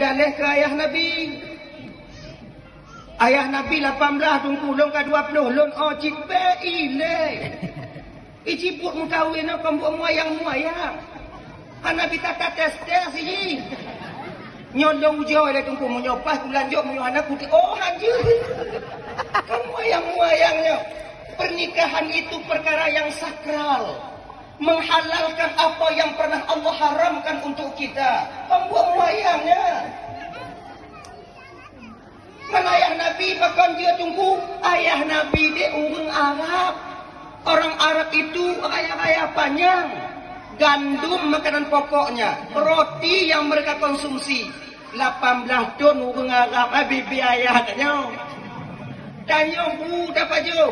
dalih ke ayah Nabi. Ayah Nabi 18 tunggu long ke 20 lon cik be ile. Iciput mengkawin apa buat moyang-moyang. Nabi tata tes ini. Nyondong ujo le tunggu menyopas kulanjok menyohana putih. Oh anjir. Kan moyang-moyangnya. Pernikahan itu perkara yang sakral. Menghalalkan apa yang pernah Allah haramkan untuk kita. Pembuat moyangnya. Mana ayah Nabi bahkan dia tunggu. Ayah Nabi dia orang Arab. Orang Arab itu kaya-kaya panjang. Gandum makanan pokoknya. Roti yang mereka konsumsi. 18 ton orang Arab. Bibi ayah tanya. Tanya bu dapat je.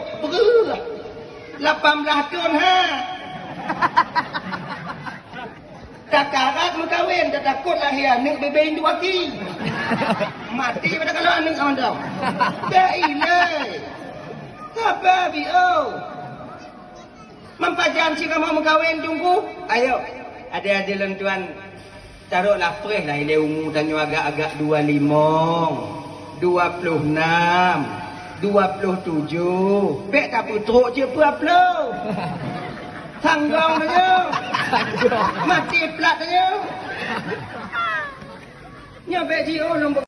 18 ton ha. Tak karat mengkawin. Tak takut lahir anak bebein 2 ki. Mati pada kalau anak sama tau. Tak ilai. Apa bio. Mempajan si kamu mengkawin tunggu. Ayo. Ada lentuan. Taruhlah fresh lah. Ini umur tanya agak-agak 25. 26. 27. Pek tak putruk je apa-apa. Sanggong tanya. Mati plat tanya. Nyabek dia nombor